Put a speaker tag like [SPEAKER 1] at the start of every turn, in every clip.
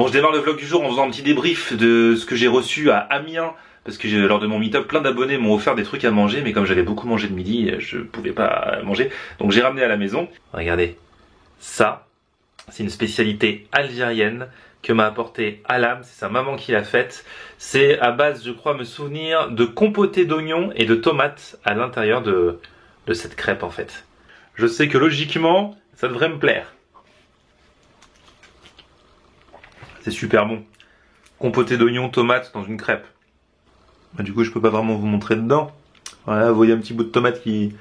[SPEAKER 1] Bon, je démarre le vlog du jour en faisant un petit débrief de ce que j'ai reçu à Amiens. Parce que lors de mon meet-up, plein d'abonnés m'ont offert des trucs à manger, mais comme j'avais beaucoup mangé de midi, je pouvais pas manger. Donc j'ai ramené à la maison. Regardez, ça, c'est une spécialité algérienne que m'a apporté Alam, c'est sa maman qui l'a faite. C'est à base, je crois me souvenir, de compoté d'oignons et de tomates à l'intérieur de cette crêpe en fait. Je sais que logiquement, ça devrait me plaire. C'est super bon. Compoté d'oignons, tomates dans une crêpe. Du coup, je peux pas vraiment vous montrer dedans. Voilà, vous voyez un petit bout de tomate qui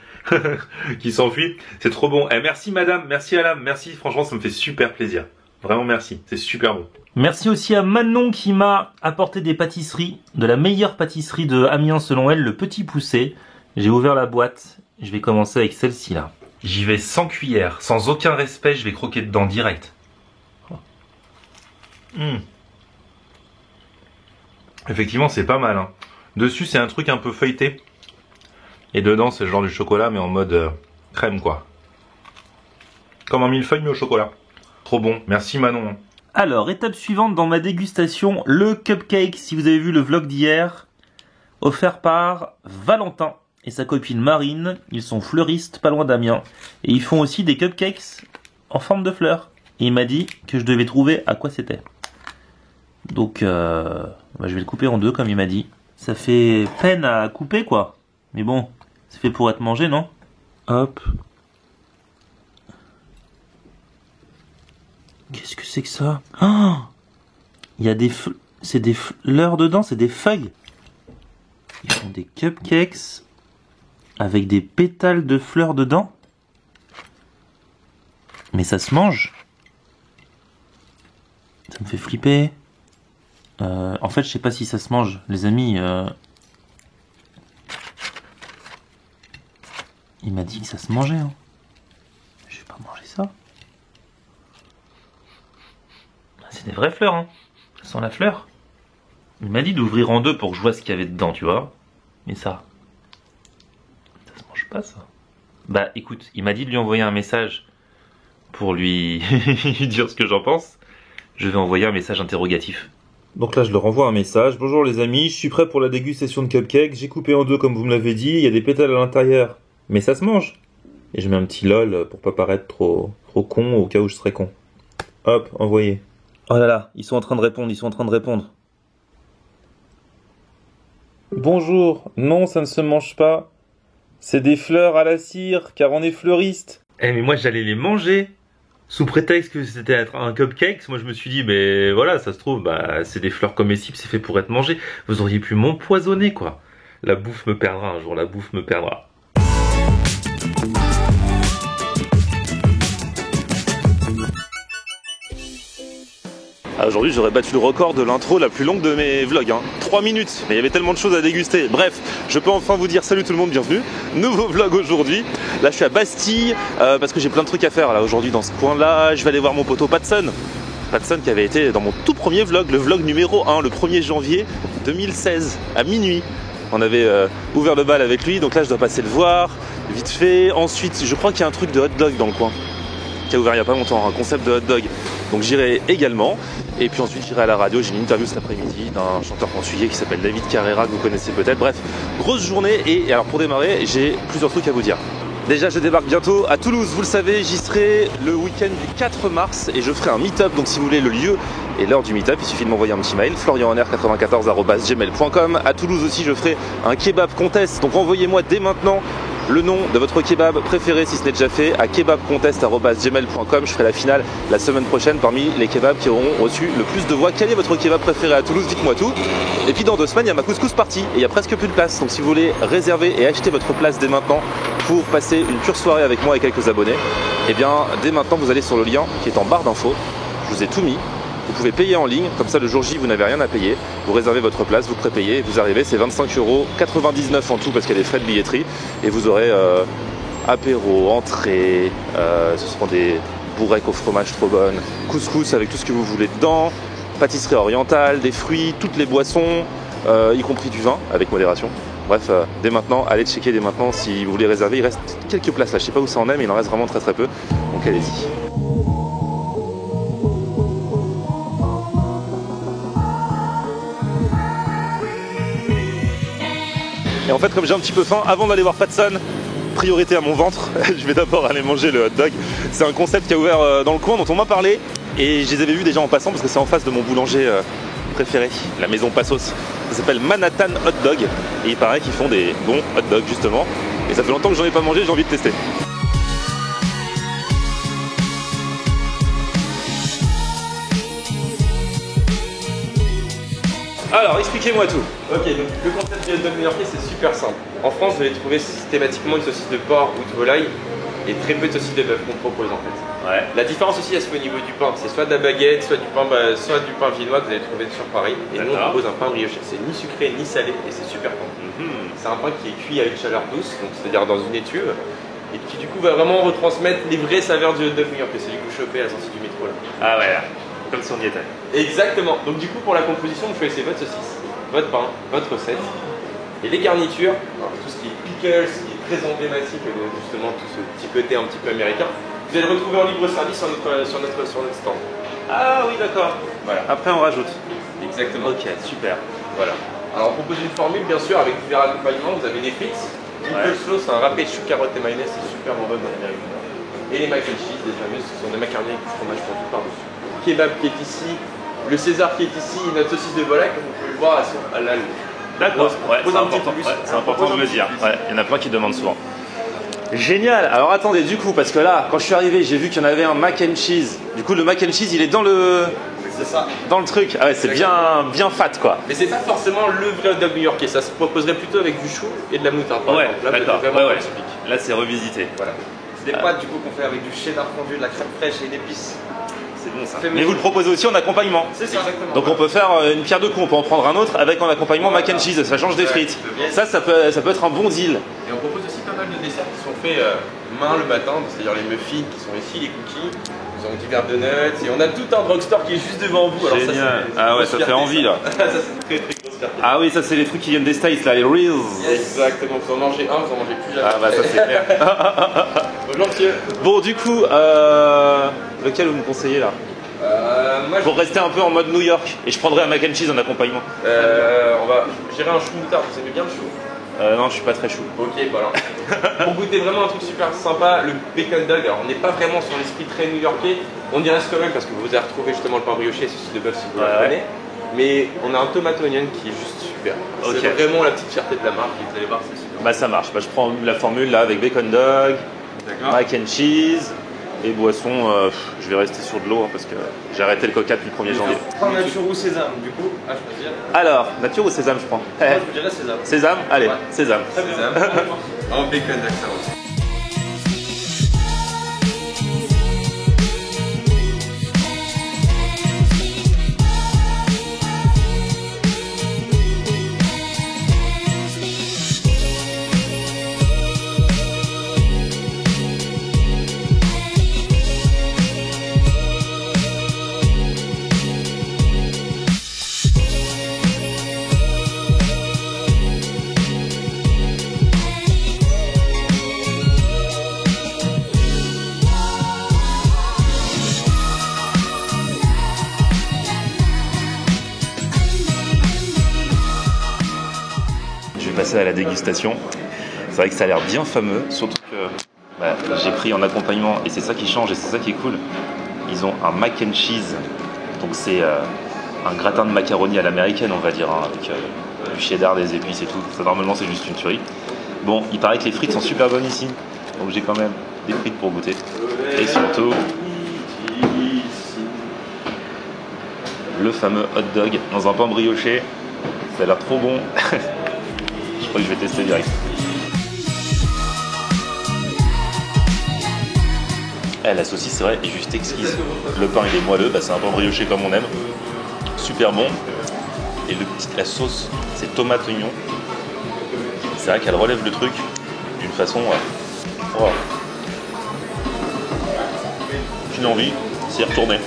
[SPEAKER 1] qui s'enfuit. C'est trop bon. Eh, merci madame, merci Alam, merci. Franchement, ça me fait super plaisir. Vraiment merci, c'est super bon. Merci aussi à Manon qui m'a apporté des pâtisseries, de la meilleure pâtisserie de Amiens selon elle, le Petit Poucet. J'ai ouvert la boîte, je vais commencer avec celle-ci là. J'y vais sans cuillère, sans aucun respect, je vais croquer dedans direct. Effectivement, c'est pas mal, hein. Dessus, c'est un truc un peu feuilleté. Et dedans, c'est le genre du chocolat, mais en mode crème, quoi. Comme un millefeuille, mais au chocolat. Trop bon. Merci Manon. Alors, étape suivante dans ma dégustation, le cupcake. Si vous avez vu le vlog d'hier, offert par Valentin et sa copine Marine. Ils sont fleuristes, pas loin d'Amiens. Et ils font aussi des cupcakes en forme de fleurs. Et il m'a dit que je devais trouver à quoi c'était. Donc, je vais le couper en deux, comme il m'a dit. Ça fait peine à couper, quoi. Mais bon, c'est fait pour être mangé, non? Hop. Qu'est-ce que c'est que ça? Oh, il y a des... C'est des fleurs dedans, c'est des feuilles. Ils font des cupcakes avec des pétales de fleurs dedans. Mais ça se mange. Ça me fait flipper. En fait, je sais pas si ça se mange, les amis. Il m'a dit que ça se mangeait. Hein. Je vais pas manger ça. C'est des vraies fleurs, hein. Ça sent la fleur. Il m'a dit d'ouvrir en deux pour que je vois ce qu'il y avait dedans, tu vois. Mais ça se mange pas, ça. Bah, écoute, il m'a dit de lui envoyer un message pour lui dire ce que j'en pense. Je vais envoyer un message interrogatif. Donc là, je leur envoie un message. Bonjour les amis, je suis prêt pour la dégustation de cupcake. J'ai coupé en deux comme vous me l'avez dit. Il y a des pétales à l'intérieur. Mais ça se mange. Et je mets un petit lol pour pas paraître trop con au cas où je serais con. Hop, envoyé. Oh là là, ils sont en train de répondre, Bonjour, non, ça ne se mange pas. C'est des fleurs à la cire, car on est fleuriste. Eh mais moi j'allais les manger. Sous prétexte que c'était un cupcake, moi je me suis dit, mais voilà, ça se trouve, bah c'est des fleurs comestibles, c'est fait pour être mangé. Vous auriez pu m'empoisonner, quoi. La bouffe me perdra un jour, la bouffe me perdra. Aujourd'hui j'aurais battu le record de l'intro la plus longue de mes vlogs, 3 minutes, mais il y avait tellement de choses à déguster. Bref, je peux enfin vous dire salut tout le monde, bienvenue. Nouveau vlog aujourd'hui. Là je suis à Bastille parce que j'ai plein de trucs à faire là aujourd'hui dans ce coin là. Je vais aller voir mon poteau Patson. Patson qui avait été dans mon tout premier vlog, le vlog numéro 1, le 1er janvier 2016 à minuit. On avait ouvert le bal avec lui, donc là je dois passer le voir vite fait. Ensuite je crois qu'il y a un truc de hot dog dans le coin qui a ouvert il n'y a pas longtemps, un concept de hot dog. Donc j'irai également. Et puis ensuite j'irai à la radio, j'ai une interview cet après-midi d'un chanteur portugais qui s'appelle David Carreira, que vous connaissez peut-être. Bref, grosse journée. Et alors pour démarrer, j'ai plusieurs trucs à vous dire. Déjà je débarque bientôt à Toulouse, vous le savez, j'y serai le week-end du 4 mars et je ferai un meet-up. Donc si vous voulez le lieu et l'heure du meet-up, il suffit de m'envoyer un petit mail, florianhonner94@gmail.com. À Toulouse aussi je ferai un kebab contest, donc envoyez-moi dès maintenant le nom de votre kebab préféré si ce n'est déjà fait à kebabcontest@gmail.com. Je ferai la finale la semaine prochaine parmi les kebabs qui auront reçu le plus de voix. Quel est votre kebab préféré à Toulouse? Dites-moi tout. Et puis dans 2 semaines il y a ma couscous party et il y a presque plus de place. Donc si vous voulez réserver et acheter votre place dès maintenant pour passer une pure soirée avec moi et quelques abonnés, et bien dès maintenant vous allez sur le lien qui est en barre d'infos. Je vous ai tout mis. Vous pouvez payer en ligne, comme ça le jour J vous n'avez rien à payer. Vous réservez votre place, vous prépayez, vous arrivez, c'est 25,99 € en tout parce qu'il y a des frais de billetterie. Et vous aurez apéro, entrée, ce seront des bourrecs au fromage trop bonnes, couscous avec tout ce que vous voulez dedans, pâtisserie orientale, des fruits, toutes les boissons, y compris du vin avec modération. Bref, dès maintenant, allez checker dès maintenant si vous voulez réserver. Il reste quelques places là, je sais pas où ça en est, mais il en reste vraiment très peu. Donc allez-y. Et en fait, comme j'ai un petit peu faim, avant d'aller voir Patson, priorité à mon ventre, je vais d'abord aller manger le hot dog. C'est un concept qui a ouvert dans le coin dont on m'a parlé et je les avais vus déjà en passant parce que c'est en face de mon boulanger préféré, la maison Passos. Ça s'appelle Manhattan Hot Dog et il paraît qu'ils font des bons hot dogs justement. Et ça fait longtemps que j'en ai pas mangé, j'ai envie de tester. Alors, expliquez-moi tout.
[SPEAKER 2] Ok, donc le concept du hot dog new-yorkais c'est super simple. En France, vous allez trouver systématiquement une saucisse de porc ou de volaille et très peu de saucisses de bœuf qu'on propose en fait.
[SPEAKER 1] Ouais.
[SPEAKER 2] La différence aussi, elle se fait au niveau du pain. C'est soit de la baguette, soit du pain viennois que vous allez trouver sur Paris. Et nous, on propose un pain brioché. C'est ni sucré ni salé et c'est super bon. C'est un pain qui est cuit avec chaleur douce, donc c'est-à-dire dans une étuve, et qui du coup va vraiment retransmettre les vraies saveurs du hot dog new-yorkais. C'est du coup chopé à la sortie du métro là.
[SPEAKER 1] Ah ouais, comme si on y était.
[SPEAKER 2] Exactement. Donc du coup, pour la composition, vous choisissez votre saucisse, votre pain, votre recette. Et les garnitures, alors, tout ce qui est pickles, ce qui est très emblématique de justement tout ce petit côté un petit peu américain, vous allez le retrouver en libre service sur notre stand.
[SPEAKER 1] Ah oui, d'accord.
[SPEAKER 2] Voilà.
[SPEAKER 1] Après, on rajoute.
[SPEAKER 2] Exactement.
[SPEAKER 1] Ok, super.
[SPEAKER 2] Voilà. Alors on propose une formule bien sûr avec divers accompagnements. Vous avez des frites, une coleslaw, c'est un râpé de chou, carottes et mayonnaise, c'est super en mode dans l'Amérique du Nord. Et les mac and cheese, des fameuses qui sont des macaronis avec du fromage fondu par-dessus. Kebab qui est ici, le César qui est ici, et notre saucisse de volaille, comme vous pouvez le voir, elles sont halal.
[SPEAKER 1] D'accord, ouais, c'est important, important de le dire. Ouais, il y en a plein qui demandent souvent. Génial. Alors attendez, du coup, parce que là, quand je suis arrivé, j'ai vu qu'il y en avait un mac and cheese. Du coup, le mac and cheese, il est dans le...
[SPEAKER 2] C'est ça.
[SPEAKER 1] Dans le truc. Ah ouais, c'est bien fat, quoi.
[SPEAKER 2] Mais c'est pas forcément le vrai hot dog new-yorkais, ça se proposerait plutôt avec du chou et de la moutarde.
[SPEAKER 1] Ouais,
[SPEAKER 2] d'accord.
[SPEAKER 1] Là, c'est revisité.
[SPEAKER 2] Voilà. C'est des pâtes du coup qu'on fait avec du cheddar fondu, de la crème fraîche et une épice.
[SPEAKER 1] C'est bon ça. Mais vous le proposez aussi en accompagnement.
[SPEAKER 2] C'est ça, exactement.
[SPEAKER 1] Donc on peut faire une pierre deux coups, on peut en prendre un autre avec en accompagnement mac and cheese, ça change des frites. Ça peut être un bon deal.
[SPEAKER 2] Et on propose aussi pas mal de desserts qui sont faits main le matin, c'est-à-dire les muffins qui sont ici, les cookies. Nous avons divers donuts et on a tout un drugstore qui est juste devant vous. Alors
[SPEAKER 1] génial. Ah ouais, ça fait envie là.
[SPEAKER 2] Ça c'est une très grosse fierté.
[SPEAKER 1] Ah oui, ça c'est les trucs qui viennent des States là, les Reels.
[SPEAKER 2] Exactement, vous en mangez un, vous en mangez plus jamais.
[SPEAKER 1] Ah bah ça c'est clair.
[SPEAKER 2] Bonjour monsieur.
[SPEAKER 1] Bon du coup, lequel vous me conseillez là
[SPEAKER 2] Moi,
[SPEAKER 1] pour rester un peu en mode New York, et je prendrai un mac and cheese en accompagnement.
[SPEAKER 2] J'irai un chou moutarde, vous aimez bien le chou?
[SPEAKER 1] Non, je suis pas très chou.
[SPEAKER 2] Ok, voilà. Pour goûter vraiment un truc super sympa, le bacon dog. Alors, on n'est pas vraiment sur l'esprit très new-yorkais. On y reste quand même parce que vous avez retrouvé justement le pain brioché et le saucisse de bœuf si vous le connaissez. Mais on a un tomate onion qui est juste super. C'est vraiment la petite fierté de la marque. Vous allez voir, c'est super.
[SPEAKER 1] Bah ça marche. Bah, je prends la formule là avec bacon dog, mac and cheese. Et boisson, je vais rester sur de l'eau parce que j'ai arrêté le coca depuis le 1er janvier.
[SPEAKER 2] Prends nature ou sésame, du coup, à choisir.
[SPEAKER 1] Alors, nature ou sésame je prends?
[SPEAKER 2] Moi, je dirais sésame.
[SPEAKER 1] Sésame? Allez, ouais. Sésame.
[SPEAKER 2] Sésame. En bacon d'accent aussi.
[SPEAKER 1] Passer à la dégustation. C'est vrai que ça a l'air bien fameux, surtout que j'ai pris en accompagnement et c'est ça qui change et c'est ça qui est cool. Ils ont un mac and cheese, donc c'est un gratin de macaroni à l'américaine on va dire, hein, avec du cheddar, des épices et tout. Ça normalement c'est juste une tuerie. Bon, il paraît que les frites sont super bonnes ici, donc j'ai quand même des frites pour goûter. Et surtout le fameux hot dog dans un pain brioché. Ça a l'air trop bon. Je crois que je vais tester direct. La saucisse, c'est vrai, est juste exquise. Le pain, il est moelleux, c'est un pain brioché comme on aime. Super bon. Et la sauce, c'est tomate oignon. C'est vrai qu'elle relève le truc d'une façon... Oh. J'ai une envie, c'est y retourner.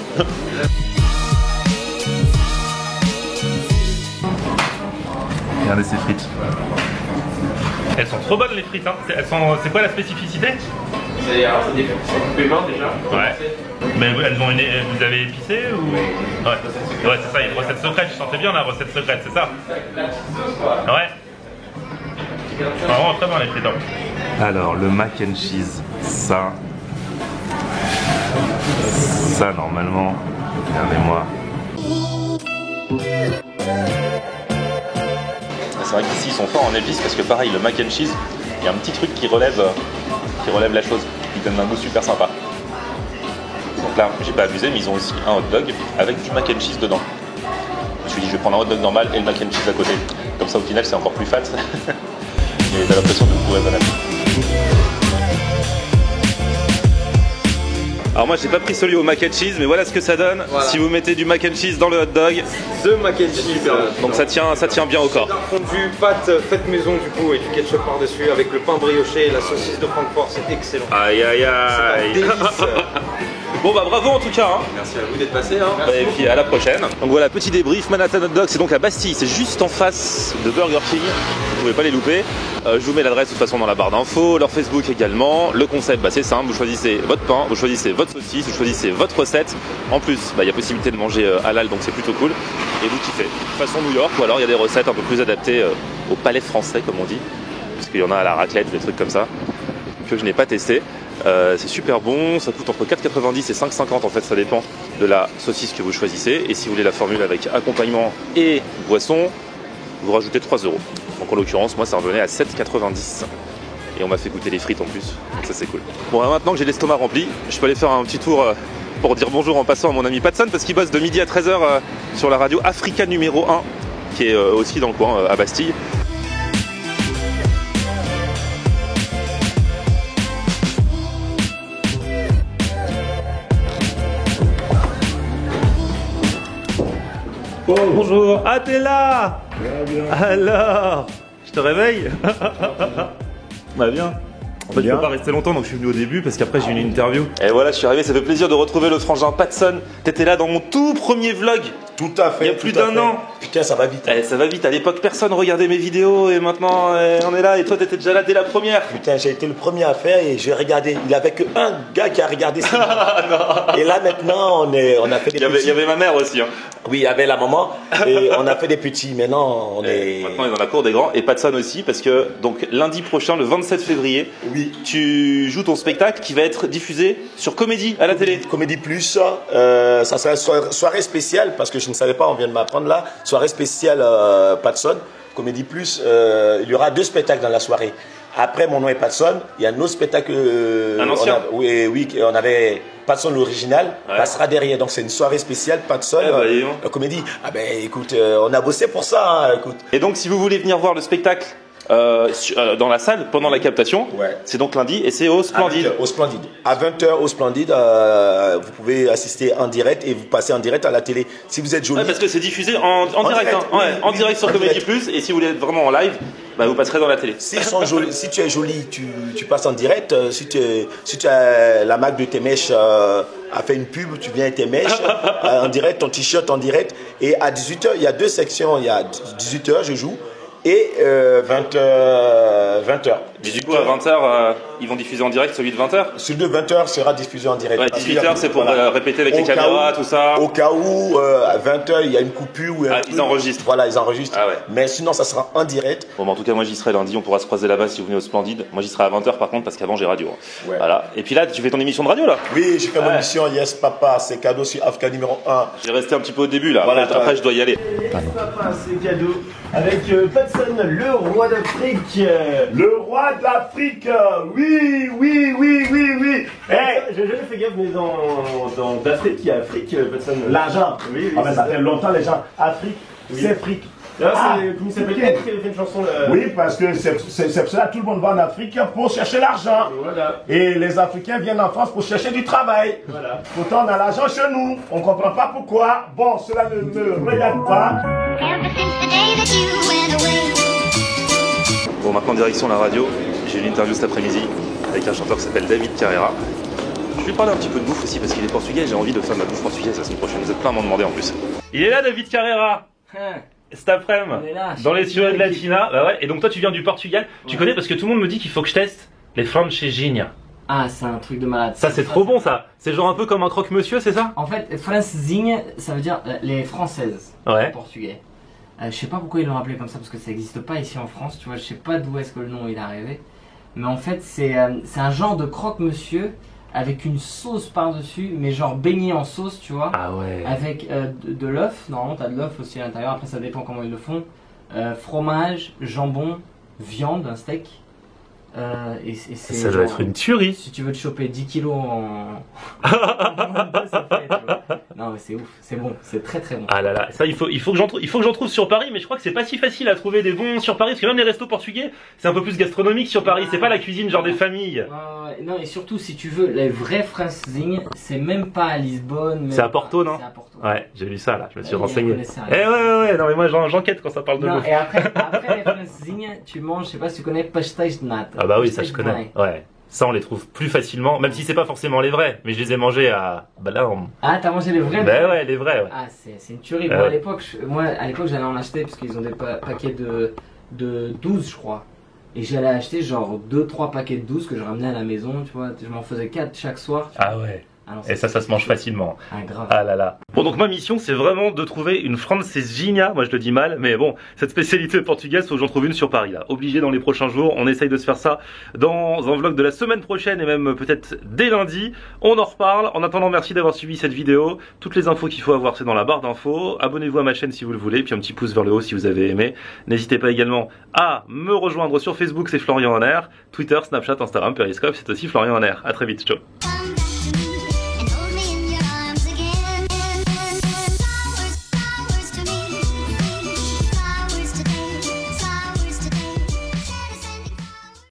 [SPEAKER 1] Regardez ces frites. Elles sont trop bonnes les frites, hein. C'est quoi la spécificité?
[SPEAKER 2] C'est des coupées main déjà.
[SPEAKER 1] Ouais. Mais vous avez épicé ou? Ouais, c'est ça, il y a une recette secrète, je sentais bien la recette secrète, c'est ça? Ouais.
[SPEAKER 2] Vraiment très bon les frites.
[SPEAKER 1] Alors, le mac and cheese, ça normalement, regardez-moi. C'est vrai qu'ici ils sont forts en épices parce que pareil, le mac and cheese, il y a un petit truc qui relève la chose, qui donne un goût super sympa. Donc là, j'ai pas abusé, mais ils ont aussi un hot dog avec du mac and cheese dedans. Je me suis dit, je vais prendre un hot dog normal et le mac and cheese à côté. Comme ça, au final, c'est encore plus fat. Et t'as l'impression de tout raisonnable. Alors moi j'ai pas pris celui au mac and cheese, mais voilà ce que ça donne si vous mettez du mac and cheese dans le hot dog.
[SPEAKER 2] The mac and cheese.
[SPEAKER 1] Donc ça tient bien au corps.
[SPEAKER 2] Fondu, pâte faite maison du coup et du ketchup par-dessus avec le pain brioché et la saucisse de Francfort, c'est excellent.
[SPEAKER 1] Aïe aïe aïe. Bon bah bravo en tout cas.
[SPEAKER 2] Merci à vous d'être passé.
[SPEAKER 1] Et puis à la prochaine. Donc voilà, petit débrief, Manhattan Hot Dog, c'est donc à Bastille, c'est juste en face de Burger King. Vous pouvez pas les louper. Je vous mets l'adresse de toute façon dans la barre d'infos, leur Facebook également. Le concept, c'est simple, vous choisissez votre pain, vous choisissez votre saucisse, vous choisissez votre recette. En plus, il y a possibilité de manger halal, donc c'est plutôt cool. Et vous kiffez. Façon New York, ou alors il y a des recettes un peu plus adaptées au palais français, comme on dit. Parce qu'il y en a à la raclette, des trucs comme ça, que je n'ai pas testé. C'est super bon, ça coûte entre 4,90 et 5,50 en fait, ça dépend de la saucisse que vous choisissez. Et si vous voulez la formule avec accompagnement et boisson, vous rajoutez 3 €. Donc en l'occurrence, moi ça revenait à 7,90. Et on m'a fait goûter les frites en plus, donc ça c'est cool. Bon, maintenant que j'ai l'estomac rempli, je peux aller faire un petit tour pour dire bonjour en passant à mon ami Patson, parce qu'il bosse de midi à 13h sur la radio Africa numéro 1, qui est aussi dans le coin à Bastille.
[SPEAKER 3] Oh,
[SPEAKER 1] Bonjour. Ah, t'es là?
[SPEAKER 3] bien.
[SPEAKER 1] Alors, je te réveille? Bah bien. En fait, je peux pas rester longtemps, donc je suis venu au début parce qu'après j'ai eu une interview. Et voilà, je suis arrivé, ça fait plaisir de retrouver le frangin Patson. T'étais là dans mon tout premier vlog.
[SPEAKER 3] Tout à fait.
[SPEAKER 1] Il y a plus d'1 an.
[SPEAKER 3] Putain, ça va vite.
[SPEAKER 1] Ça va vite, à l'époque personne regardait mes vidéos et maintenant on est là et toi t'étais déjà là dès la première.
[SPEAKER 3] Putain, j'ai été le premier à faire et j'ai regardé. Il n'y avait qu'un gars qui a regardé ça. Et là maintenant, on a fait des petits.
[SPEAKER 1] Il y avait ma mère aussi. Hein.
[SPEAKER 3] Oui, il y avait la maman et on a fait des petits. Maintenant,
[SPEAKER 1] Maintenant on est dans la cour des grands et Patson aussi parce que donc lundi prochain, le 27 février,
[SPEAKER 3] oui,
[SPEAKER 1] tu joues ton spectacle qui va être diffusé sur Comédie à la télé.
[SPEAKER 3] Comédie Plus, ça sera une soirée spéciale parce que je ne savais pas, on vient de m'apprendre là. Soirée spéciale Patson, Comédie Plus. Il y aura 2 spectacles dans la soirée. Après, mon nom est Patson. Il y a un autre spectacle.
[SPEAKER 1] Un ancien.
[SPEAKER 3] Oui, on avait Patson l'original, passera derrière. Donc c'est une soirée spéciale Patson, comédie. Ah ben écoute, on a bossé pour ça. Hein, écoute.
[SPEAKER 1] Et donc si vous voulez venir voir le spectacle dans la salle pendant la captation, c'est donc lundi et c'est au Splendide.
[SPEAKER 3] Au Splendide. À 20h au Splendide, vous pouvez assister en direct et vous passez en direct à la télé. Si vous êtes joli.
[SPEAKER 1] Parce que c'est diffusé en direct, en direct sur Comédie Plus. Et si vous voulez être vraiment en live, bah, vous passerez dans la télé.
[SPEAKER 3] S'ils sont jolis, si tu es joli, tu passes en direct. Si tu as la marque de tes mèches a fait une pub, tu viens avec tes mèches en direct, ton t-shirt en direct. Et à 18h, il y a 2 sections. Il y a 18h, je joue. Et 20h.
[SPEAKER 1] Et du coup, à 20h, ils vont diffuser en direct celui de 20h.
[SPEAKER 3] Celui de 20h sera diffusé en direct.
[SPEAKER 1] 18h, c'est pour répéter avec les caméras, tout ça.
[SPEAKER 3] Au cas où, à 20h, il y a une coupure.
[SPEAKER 1] Ils enregistrent.
[SPEAKER 3] Voilà, ils enregistrent.
[SPEAKER 1] Ah ouais.
[SPEAKER 3] Mais sinon, ça sera en direct.
[SPEAKER 1] Bon, en tout cas, moi, j'y serai lundi. On pourra se croiser là-bas si vous venez au Splendide. Moi, j'y serai à 20h par contre, parce qu'avant, j'ai radio.
[SPEAKER 3] Ouais.
[SPEAKER 1] Voilà. Et puis là, tu fais ton émission de radio, là?
[SPEAKER 3] Oui, j'ai fait mon émission Yes Papa, c'est cadeau sur Africa numéro 1.
[SPEAKER 1] J'ai resté un petit peu au début, là.
[SPEAKER 3] Voilà,
[SPEAKER 1] après, je dois y aller.
[SPEAKER 4] Yes Papa, c'est cadeau. Avec Patson, le roi d'Afrique.
[SPEAKER 3] Le roi d'Afrique, oui.
[SPEAKER 4] Hey, j'ai jamais fait gaffe, mais dans d'Afrique, il y a Afrique, Patson.
[SPEAKER 3] L'argent.
[SPEAKER 4] Oui,
[SPEAKER 3] Ah ben ça fait longtemps les gens. Afrique, c'est fric.
[SPEAKER 4] Là, c'est comment il s'appelle? Il a fait une chanson.
[SPEAKER 3] Oui, parce que c'est cela, tout le monde va en Afrique pour chercher l'argent.
[SPEAKER 4] Voilà.
[SPEAKER 3] Et les Africains viennent en France pour chercher du travail.
[SPEAKER 4] Voilà.
[SPEAKER 3] Pourtant, on a l'argent chez nous. On ne comprend pas pourquoi. Bon, cela ne me regarde pas.
[SPEAKER 1] Bon, maintenant, direction la radio. J'ai une interview cet après-midi avec un chanteur qui s'appelle David Carreira. Je vais lui parler un petit peu de bouffe aussi parce qu'il est portugais. J'ai envie de faire de la bouffe portugaise la semaine prochaine. Vous êtes plein à m'en demander en plus. Il est là, David Carreira. Cet après-midi, dans les ciudades Latina. Bah ouais. Et donc toi, tu viens du Portugal. Tu connais parce que tout le monde me dit qu'il faut que je teste les francesinha.
[SPEAKER 5] Ah, c'est un truc de malade.
[SPEAKER 1] Ça, c'est trop bon, ça. C'est genre un peu comme un croque-monsieur, c'est ça?
[SPEAKER 5] En fait, francesinha, ça veut dire les françaises en portugais. Je sais pas pourquoi ils l'ont appelé comme ça parce que ça n'existe pas ici en France, tu vois. Je sais pas d'où est-ce que le nom il est arrivé. Mais en fait, c'est un genre de croque-monsieur avec une sauce par-dessus, mais genre baigné en sauce, tu vois.
[SPEAKER 1] Ah ouais.
[SPEAKER 5] Avec de l'œuf, normalement t'as de l'œuf aussi à l'intérieur, après ça dépend comment ils le font. Fromage, jambon, viande, un steak. Et
[SPEAKER 1] Ça doit être une tuerie.
[SPEAKER 5] Si tu veux te choper 10 kilos en moins de deux, c'est fait, tu vois. Non mais c'est ouf, c'est bon, c'est très très bon.
[SPEAKER 1] Ah là là, ça il faut que j'en trouve sur Paris, mais je crois que c'est pas si facile à trouver des bons sur Paris, parce que même les restos portugais, c'est un peu plus gastronomique sur Paris, c'est pas la cuisine genre des familles.
[SPEAKER 5] Non, et surtout si tu veux, les vrais francesinhas, c'est même pas à Lisbonne.
[SPEAKER 1] C'est à Porto, non?
[SPEAKER 5] C'est à Porto.
[SPEAKER 1] Ouais, j'ai lu ça là, je me suis
[SPEAKER 5] Ouais,
[SPEAKER 1] renseigné.
[SPEAKER 5] ouais,
[SPEAKER 1] Ouais, non mais moi j'enquête quand ça parle de
[SPEAKER 5] Non,
[SPEAKER 1] bouffe.
[SPEAKER 5] et après les francesinhas, tu manges, je sais pas si tu connais pastéis de nata.
[SPEAKER 1] Ah bah oui, ça je connais. Ouais. Ça on les trouve plus facilement, même si c'est pas forcément les vrais, mais je les ai mangés à Balaam.
[SPEAKER 5] Ah, t'as mangé les vrais?
[SPEAKER 1] Bah ouais, les vrais, ouais.
[SPEAKER 5] Ah, c'est une tuerie. Moi, à l'époque, j'allais en acheter parce qu'ils ont des paquets de 12, je crois. Et j'allais acheter genre 2-3 paquets de 12 que je ramenais à la maison, tu vois. Je m'en faisais 4 chaque soir.
[SPEAKER 1] Ah ouais.
[SPEAKER 5] Ah non,
[SPEAKER 1] et ça se mange facilement.
[SPEAKER 5] Ah, grave.
[SPEAKER 1] Ah là là. Bon, donc ma mission, c'est vraiment de trouver une francesinha. Moi, je le dis mal, mais bon, cette spécialité portugaise, faut que j'en trouve une sur Paris, là. Obligé dans les prochains jours. On essaye de se faire ça dans un vlog de la semaine prochaine et même peut-être dès lundi. On en reparle. En attendant, merci d'avoir suivi cette vidéo. Toutes les infos qu'il faut avoir, c'est dans la barre d'infos. Abonnez-vous à ma chaîne si vous le voulez, puis un petit pouce vers le haut si vous avez aimé. N'hésitez pas également à me rejoindre sur Facebook, c'est Florian en Air. Twitter, Snapchat, Instagram, Periscope, c'est aussi Florian en Air. À très vite, ciao.